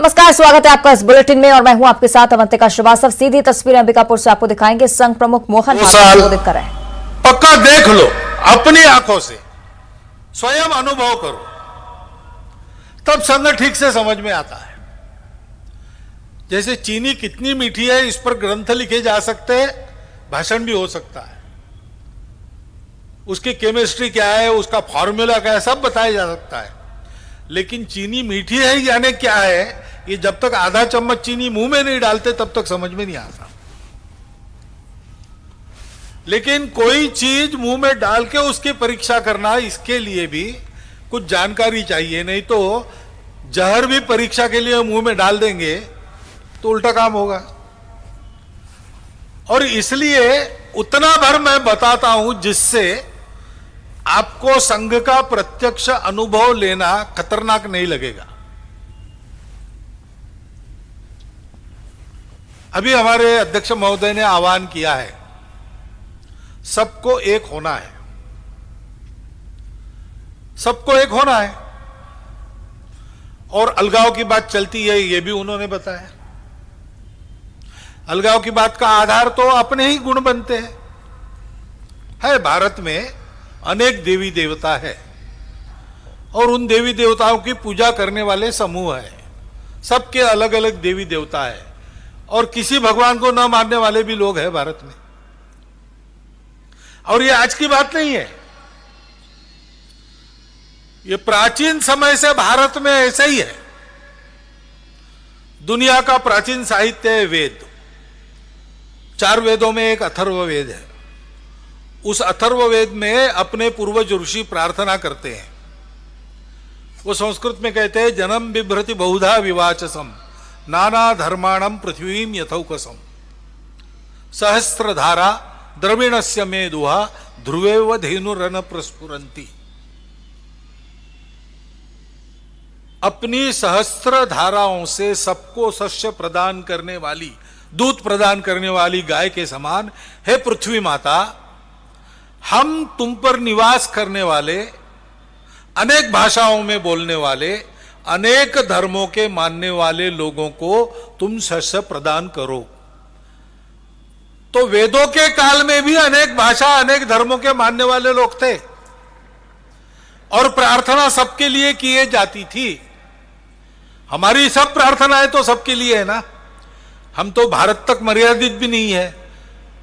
नमस्कार, स्वागत है आपका इस बुलेटिन में और मैं हूं आपके साथ अवंतिका श्रीवास्तव। सीधी तस्वीरें अंबिकापुर से आपको दिखाएंगे। संघ प्रमुख मोहन संबोधित कर रहे हैं। पक्का देख लो, अपनी आंखों से स्वयं अनुभव करो, तब संघ ठीक से समझ में आता है। जैसे चीनी कितनी मीठी है, इस पर ग्रंथ लिखे जा सकते हैं, भाषण भी हो सकता है, उसकी केमिस्ट्री क्या है, उसका फॉर्मूला क्या है, सब बताया जा सकता है। लेकिन चीनी मीठी है यानी क्या है, ये जब तक आधा चम्मच चीनी मुंह में नहीं डालते तब तक समझ में नहीं आता। लेकिन कोई चीज मुंह में डाल के उसकी परीक्षा करना, इसके लिए भी कुछ जानकारी चाहिए, नहीं तो जहर भी परीक्षा के लिए मुंह में डाल देंगे तो उल्टा काम होगा। और इसलिए उतना भर मैं बताता हूं जिससे आपको संघ का प्रत्यक्ष अनुभव लेना खतरनाक नहीं लगेगा। अभी हमारे अध्यक्ष महोदय ने आह्वान किया है, सबको एक होना है, सबको एक होना है, और अलगाव की बात चलती है, ये भी उन्होंने बताया। अलगाव की बात का आधार तो अपने ही गुण बनते हैं। है भारत में अनेक देवी देवता है और उन देवी देवताओं की पूजा करने वाले समूह है, सबके अलग अलग देवी देवता है, और किसी भगवान को न मानने वाले भी लोग हैं भारत में। और ये आज की बात नहीं है, ये प्राचीन समय से भारत में ऐसा ही है। दुनिया का प्राचीन साहित्य है वेद। 4 वेदों में एक अथर्ववेद है। उस अथर्ववेद में अपने पूर्वज ऋषि प्रार्थना करते हैं। वो संस्कृत में कहते हैं, जन्म बिभ्रति बहुधा विवाचसम नाना धर्माणम पृथ्वीम यथौकसम सहस्त्रधारा द्रविणस्य मे दुहा ध्रुवेव धेनुरन प्रस्फुरंती। अपनी सहस्त्र धाराओं से सबको शस्य प्रदान करने वाली, दूध प्रदान करने वाली गाय के समान है पृथ्वी माता। हम तुम पर निवास करने वाले, अनेक भाषाओं में बोलने वाले, अनेक धर्मों के मानने वाले लोगों को तुम शस्य प्रदान करो। तो वेदों के काल में भी अनेक भाषा, अनेक धर्मों के मानने वाले लोग थे और प्रार्थना सबके लिए किए जाती थी। हमारी सब प्रार्थनाएं तो सबके लिए है ना, हम तो भारत तक मर्यादित भी नहीं है।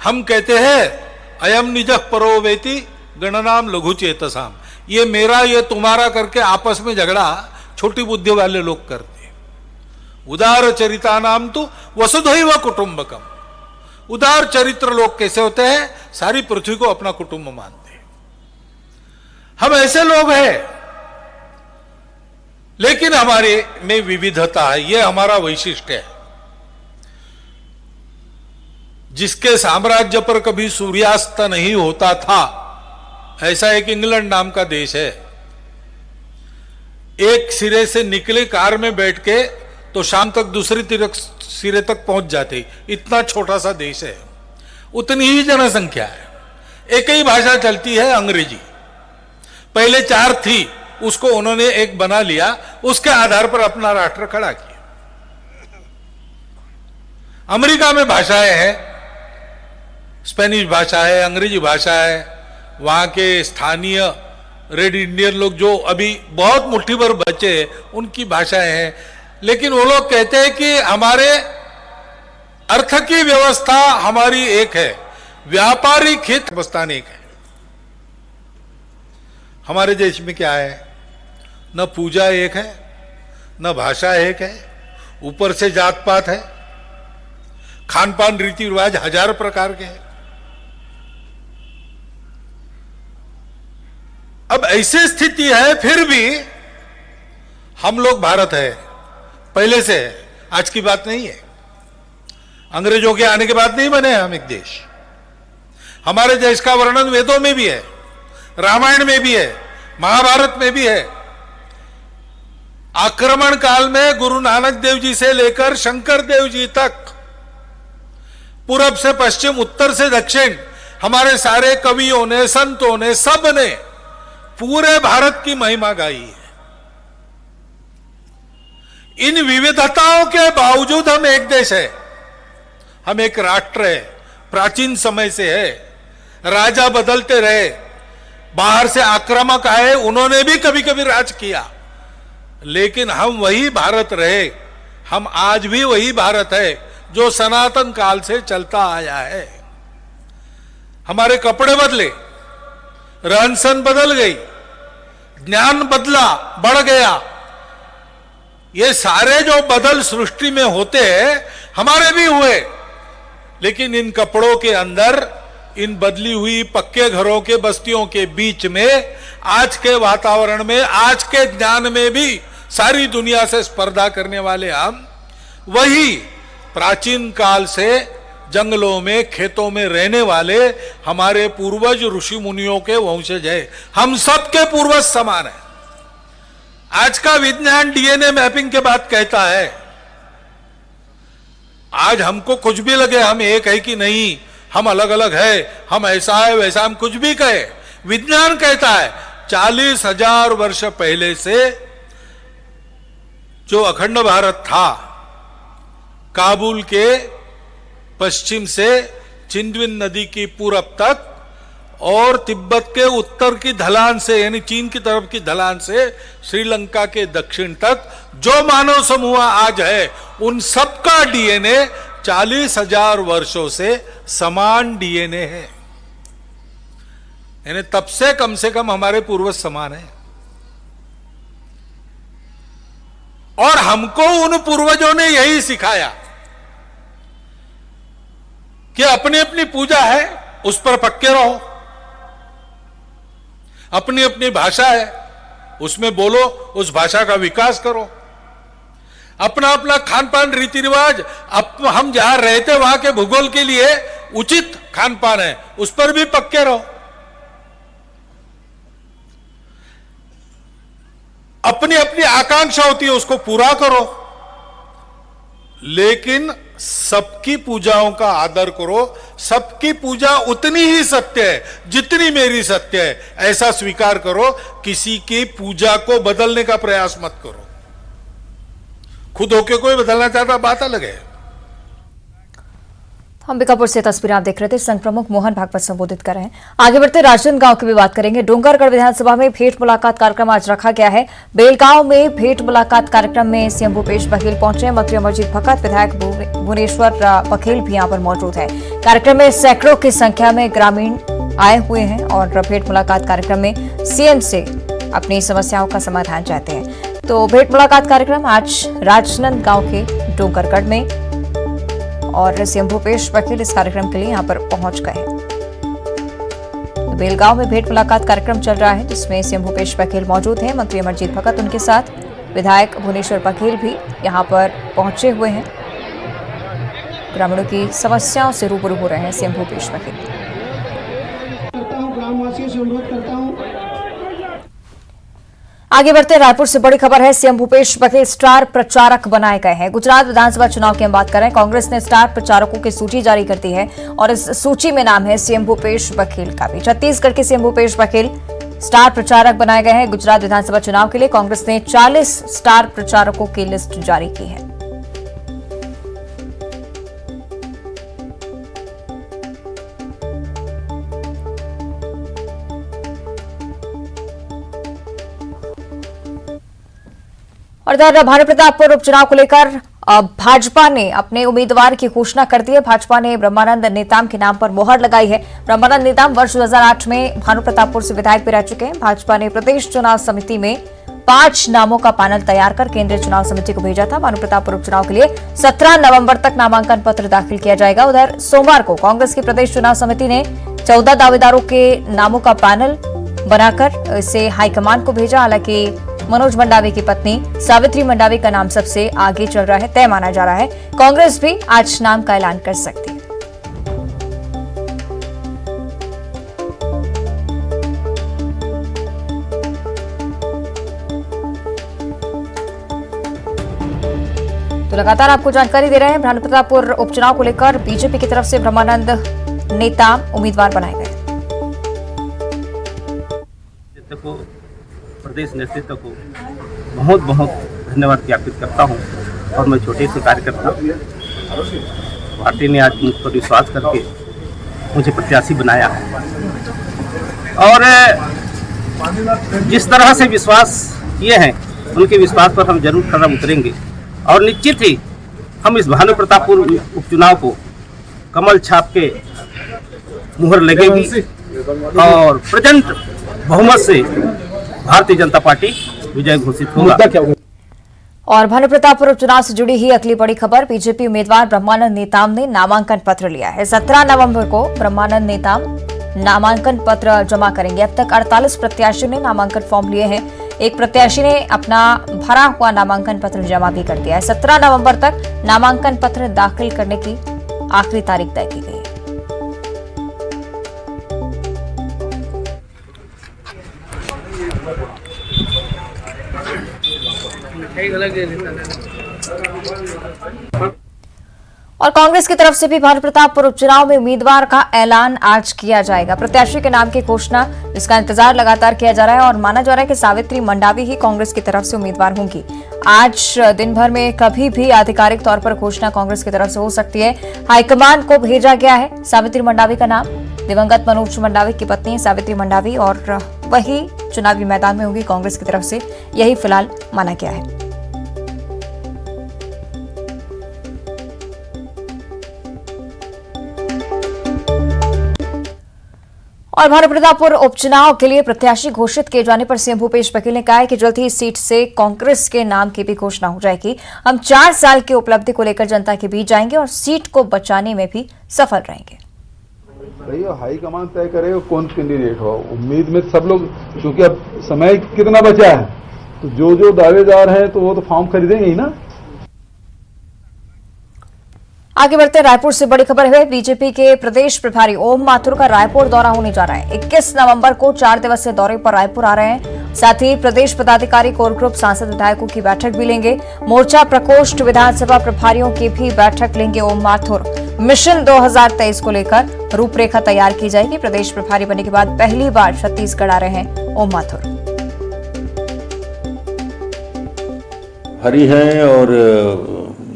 हम कहते हैं अयम निजः परो वेति गणनाम लघु चेतसाम। ये मेरा, ये तुम्हारा करके आपस में झगड़ा छोटी बुद्धि वाले लोग करते हैं। उदार चरिता नाम तो वसुधैव कुटुंबकम। उदार चरित्र लोग कैसे होते हैं, सारी पृथ्वी को अपना कुटुंब मानते हैं। हम ऐसे लोग हैं, लेकिन हमारे में विविधता है, ये हमारा वैशिष्ट्य है। जिसके साम्राज्य पर कभी सूर्यास्त नहीं होता था, ऐसा एक इंग्लैंड नाम का देश है। एक सिरे से निकले कार में बैठ के तो शाम तक दूसरी सिरे तक पहुंच जाते, इतना छोटा सा देश है। उतनी ही जनसंख्या है, एक ही भाषा चलती है, अंग्रेजी। पहले 4 थी, उसको उन्होंने एक बना लिया, उसके आधार पर अपना राष्ट्र खड़ा किया। अमेरिका में भाषाएं हैं, स्पेनिश भाषा है, अंग्रेजी भाषा है, वहां के स्थानीय रेड इंडियन लोग जो अभी बहुत मुट्ठी भर बचे हैं, उनकी भाषाएं हैं। लेकिन वो लोग कहते हैं कि हमारे अर्थ की व्यवस्था हमारी एक है, व्यापारिक हित व्यवस्था एक है। हमारे देश में क्या है, न पूजा एक है, न भाषा एक है, ऊपर से जात पात है, खान पान रीति रिवाज 1000 प्रकार के हैं। अब ऐसी स्थिति है, फिर भी हम लोग भारत है, पहले से है, आज की बात नहीं है। अंग्रेजों के आने के बाद नहीं बने हम एक देश। हमारे देश का वर्णन वेदों में भी है, रामायण में भी है, महाभारत में भी है। आक्रमण काल में गुरु नानक देव जी से लेकर शंकर देव जी तक, पूरब से पश्चिम, उत्तर से दक्षिण, हमारे सारे कवियों ने, संतों ने, सब ने पूरे भारत की महिमा गाई है। इन विविधताओं के बावजूद हम एक देश है, हम एक राष्ट्र है, प्राचीन समय से है। राजा बदलते रहे, बाहर से आक्रामक आए, उन्होंने भी कभी कभी राज किया, लेकिन हम वही भारत रहे। हम आज भी वही भारत है जो सनातन काल से चलता आया है। हमारे कपड़े बदले, रहन सहन बदल गई, ज्ञान बदला, बढ़ गया। ये सारे जो बदल सृष्टि में होते हैं हमारे भी हुए, लेकिन इन कपड़ों के अंदर, इन बदली हुई पक्के घरों के बस्तियों के बीच में, आज के वातावरण में, आज के ज्ञान में भी सारी दुनिया से स्पर्धा करने वाले हम वही प्राचीन काल से जंगलों में, खेतों में रहने वाले हमारे पूर्वज ऋषि मुनियों के वंशज है। हम सबके पूर्वज समान है। आज का विज्ञान डीएनए मैपिंग के बाद कहता है, आज हमको कुछ भी लगे हम एक है कि नहीं, हम अलग अलग है, हम ऐसा है वैसा, हम कुछ भी कहे, विज्ञान कहता है 40,000 वर्ष पहले से जो अखंड भारत था, काबुल के पश्चिम से चिंदविन नदी की पूरब तक और तिब्बत के उत्तर की ढलान से, यानी चीन की तरफ की ढलान से श्रीलंका के दक्षिण तक जो मानव समूह आज है, उन सबका डीएनए 40,000 वर्षों से समान डीएनए है। यानी तब से कम हमारे पूर्वज समान है। और हमको उन पूर्वजों ने यही सिखाया कि अपनी अपनी पूजा है, उस पर पक्के रहो। अपनी अपनी भाषा है, उसमें बोलो, उस भाषा का विकास करो। अपना अपना खान पान रीति रिवाज, हम जहां रहते वहां के भूगोल के लिए उचित खान पान है, उस पर भी पक्के रहो। अपनी अपनी आकांक्षा होती है, उसको पूरा करो, लेकिन सबकी पूजाओं का आदर करो। सबकी पूजा उतनी ही सत्य है जितनी मेरी सत्य है, ऐसा स्वीकार करो। किसी की पूजा को बदलने का प्रयास मत करो। खुद होके कोई बदलना चाहता, बात अलग है। अंबिकापुर से तस्वीरें आप देख रहे थे। संघ प्रमुख मोहन भागवत संबोधित कर रहे हैं। आगे बढ़ते राजनांदगांव की भी बात करेंगे। डोंगरगढ़ विधानसभा में भेंट मुलाकात कार्यक्रम आज रखा गया है। बेलगांव में भेंट मुलाकात कार्यक्रम में सीएम भूपेश बघेल पहुंचे। मंत्री अमरजीत भगत, विधायक भुवनेश्वर बघेल भी यहां पर मौजूद है। कार्यक्रम में सैकड़ों की संख्या में ग्रामीण आए हुए हैं और भेंट मुलाकात कार्यक्रम में सीएम से अपनी समस्याओं का समाधान चाहते हैं। तो भेंट मुलाकात कार्यक्रम आज राजनांदगांव के डोंगरगढ़ में और सीएम भूपेश बघेल इस कार्यक्रम के लिए यहां पर पहुंच गए हैं। तो बेलगांव में भेंट मुलाकात कार्यक्रम चल रहा है, जिसमें सीएम भूपेश बघेल मौजूद हैं। मंत्री अमरजीत भगत उनके साथ, विधायक भुवनेश्वर बघेल भी यहां पर पहुंचे हुए हैं। ग्रामीणों की समस्याओं से रूबरू हो रहे हैं सीएम भूपेश बघेल। ग्रामवासियों से अनुरोध करता हूं। आगे बढ़ते रायपुर से बड़ी खबर है। सीएम भूपेश बघेल स्टार प्रचारक बनाए गए हैं। गुजरात विधानसभा चुनाव की हम बात करें, कांग्रेस ने स्टार प्रचारकों की सूची जारी कर दी है और इस सूची में नाम है सीएम भूपेश बघेल का भी। छत्तीसगढ़ के सीएम भूपेश बघेल स्टार प्रचारक बनाए गए हैं। गुजरात विधानसभा चुनाव के लिए कांग्रेस ने 40 स्टार प्रचारकों की लिस्ट जारी की है। और इधर भानु प्रतापपुर उपचुनाव को लेकर भाजपा ने अपने उम्मीदवार की घोषणा कर दी है। भाजपा ने ब्रह्मानंद नेताम के नाम पर मोहर लगाई है। ब्रह्मानंद नेताम वर्ष 2008 में भानु प्रतापपुर से विधायक भी रह चुके हैं। भाजपा ने प्रदेश चुनाव समिति में 5 नामों का पैनल तैयार कर केंद्रीय चुनाव समिति को भेजा था। भानु प्रतापपुर उपचुनाव के लिए 17 नवंबर तक नामांकन पत्र दाखिल किया जाएगा। उधर सोमवार को कांग्रेस की प्रदेश चुनाव समिति ने 14 दावेदारों के नामों का पैनल बनाकर इसे हाईकमान को भेजा। हालांकि मनोज मंडावी की पत्नी सावित्री मंडावी का नाम सबसे आगे चल रहा है, तय माना जा रहा है। कांग्रेस भी आज नाम का ऐलान कर सकती है। तो लगातार आपको जानकारी दे रहे हैं। भानु प्रतापपुर उपचुनाव को लेकर बीजेपी की तरफ से ब्रह्मानंद नेताम उम्मीदवार बनाए गए। प्रदेश नेतृत्व को बहुत बहुत धन्यवाद ज्ञापित करता हूँ। और मैं छोटे से कार्यकर्ता, पार्टी ने आज मुझ पर विश्वास करके मुझे प्रत्याशी बनाया है और जिस तरह से विश्वास किए हैं उनके विश्वास पर हम जरूर खरा उतरेंगे और निश्चित ही हम इस भानु प्रतापपुर उपचुनाव को कमल छाप के मुहर लगेगी और प्रचंड बहुमत से भारतीय जनता पार्टी विजय घोषित होगा। और भानु प्रतापपुर उपचुनाव से जुड़ी ही अगली बड़ी खबर, बीजेपी उम्मीदवार ब्रह्मानंद नेताम ने नामांकन पत्र लिया है। 17 नवंबर को ब्रह्मानंद नेताम नामांकन पत्र जमा करेंगे। अब तक 48 प्रत्याशियों ने नामांकन फॉर्म लिए हैं। एक प्रत्याशी ने अपना भरा हुआ नामांकन पत्र जमा भी कर दिया है। 17 नवंबर तक नामांकन पत्र दाखिल करने की आखिरी तारीख तय की गई है। और कांग्रेस की तरफ से भी भानु प्रतापपुर उपचुनाव में उम्मीदवार का ऐलान आज किया जाएगा। प्रत्याशी के नाम की घोषणा, जिसका इंतजार लगातार किया जा रहा है और माना जा रहा है कि सावित्री मंडावी ही कांग्रेस की तरफ से उम्मीदवार होंगी। आज दिन भर में कभी भी आधिकारिक तौर पर घोषणा कांग्रेस की तरफ से हो सकती है। हाईकमान को भेजा गया है सावित्री मंडावी का नाम। दिवंगत मनोज मंडावी की पत्नी सावित्री मंडावी और वही चुनावी मैदान में होगी कांग्रेस की तरफ से, यही फिलहाल माना गया है। और भानु प्रतापपुर उपचुनाव के लिए प्रत्याशी घोषित किए जाने पर सीएम भूपेश बघेल ने कहा है कि जल्द ही इस सीट से कांग्रेस के नाम की भी घोषणा हो जाएगी। हम 4 साल की उपलब्धि को लेकर जनता के बीच जाएंगे और सीट को बचाने में भी सफल रहेंगे। भैया हाईकमान तय करे कौन कैंडिडेट हो। उम्मीद में सब लोग, क्योंकि अब समय कितना बचा है, तो जो दावेदार हैं तो वो तो फॉर्म खरीदेंगे ही ना। आगे बढ़ते हैं, रायपुर से बड़ी खबर है। बीजेपी के प्रदेश प्रभारी ओम माथुर का रायपुर दौरा होने जा रहा है। 21 नवंबर को 4 दिवसीय दौरे पर रायपुर आ रहे हैं। साथ ही प्रदेश पदाधिकारी कोर ग्रुप सांसद विधायकों की बैठक भी लेंगे। मोर्चा प्रकोष्ठ विधानसभा प्रभारियों की भी बैठक लेंगे ओम माथुर। मिशन 2023 को लेकर रूपरेखा तैयार की जाएगी। प्रदेश प्रभारी बनने के बाद पहली बार छत्तीसगढ़ आ रहे हैं ओम माथुर। हरी हैं और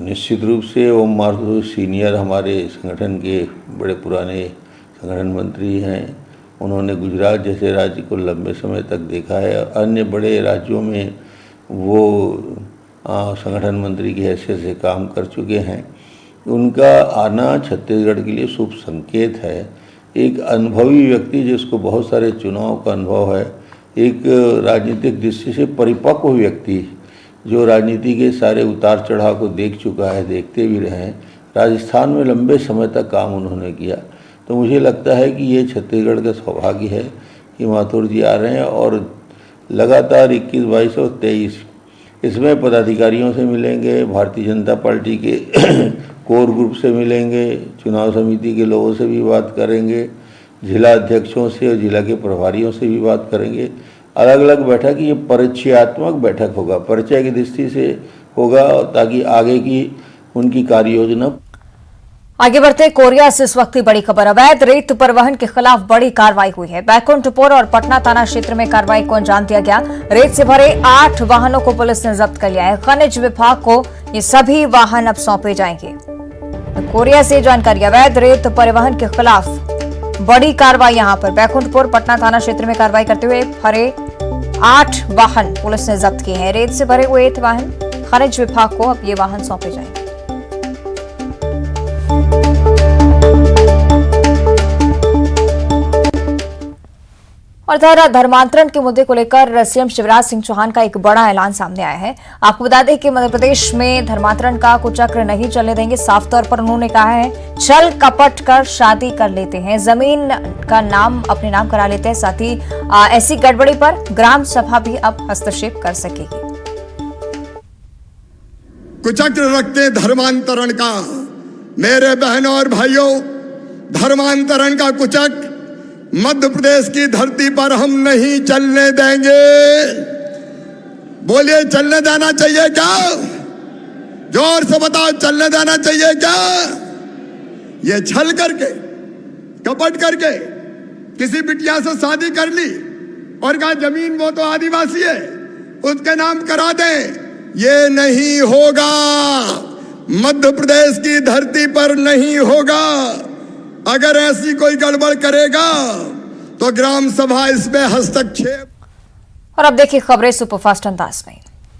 निश्चित रूप से ओम माथुर सीनियर हमारे संगठन के बड़े पुराने संगठन मंत्री हैं। उन्होंने गुजरात जैसे राज्य को लंबे समय तक देखा है। अन्य बड़े राज्यों में वो संगठन मंत्री की हैसियत से काम कर चुके हैं। उनका आना छत्तीसगढ़ के लिए शुभ संकेत है। एक अनुभवी व्यक्ति जिसको बहुत सारे चुनाव का अनुभव है, एक राजनीतिक दृष्टि से परिपक्व व्यक्ति जो राजनीति के सारे उतार चढ़ाव को देख चुका है, देखते भी रहे हैं। राजस्थान में लंबे समय तक काम उन्होंने किया, तो मुझे लगता है कि ये छत्तीसगढ़ का सौभाग्य है कि माथुर जी आ रहे हैं और लगातार 21, 22 और 23 इसमें पदाधिकारियों से मिलेंगे, भारतीय जनता पार्टी के कोर ग्रुप से मिलेंगे, चुनाव समिति के लोगों से भी बात करेंगे, जिला अध्यक्षों से और जिला के प्रभारियों से भी बात करेंगे। अलग अलग बैठक, ये परिचयात्मक बैठक होगा, परिचय की दृष्टि से होगा ताकि आगे की उनकी कार्य योजना। आगे बढ़ते कोरिया से इस वक्त की बड़ी खबर, अवैध रेत परिवहन के खिलाफ बड़ी कार्रवाई हुई है। बैकुंठपुर और पटना थाना क्षेत्र में कार्रवाई को अंजाम दिया गया। रेत से भरे 8 वाहनों को पुलिस ने जब्त कर लिया है। खनिज विभाग को ये सभी वाहन अब सौंपे जाएंगे। कोरिया से जानकारी, अवैध रेत परिवहन के खिलाफ बड़ी कार्रवाई यहां पर बैकुंठपुर पटना थाना क्षेत्र में कार्रवाई करते हुए भरे 8 वाहन पुलिस ने जब्त किए हैं। रेत से भरे हुए 8 वाहन खनिज विभाग को अब ये वाहन सौंपे जाएंगे। और धर्मांतरण के मुद्दे को लेकर सीएम शिवराज सिंह चौहान का एक बड़ा ऐलान सामने आया है। आपको बता दें कि मध्य प्रदेश में धर्मांतरण का कुचक्र नहीं चलने देंगे। साफ तौर पर उन्होंने कहा है, छल कपट कर शादी कर लेते हैं, जमीन का नाम अपने नाम करा लेते हैं। साथ ही ऐसी गड़बड़ी पर ग्राम सभा भी अब हस्तक्षेप कर सकेगी। कुचक्र रखते धर्मांतरण का। मेरे बहनों और भाइयों, धर्मांतरण का कुचक्र मध्य प्रदेश की धरती पर हम नहीं चलने देंगे। बोलिए, चलने देना चाहिए क्या? जोर से बताओ, चलने देना चाहिए क्या? ये छल करके, कपट करके किसी बिटिया से शादी कर ली और कहा जमीन वो तो आदिवासी है, उसके नाम करा दें, ये नहीं होगा, मध्य प्रदेश की धरती पर नहीं होगा। अगर ऐसी कोई गड़बड़ करेगा तो ग्राम सभा इसमें हस्तक्षेप। और अब देखिए खबरें सुपरफास्ट अंदाज में।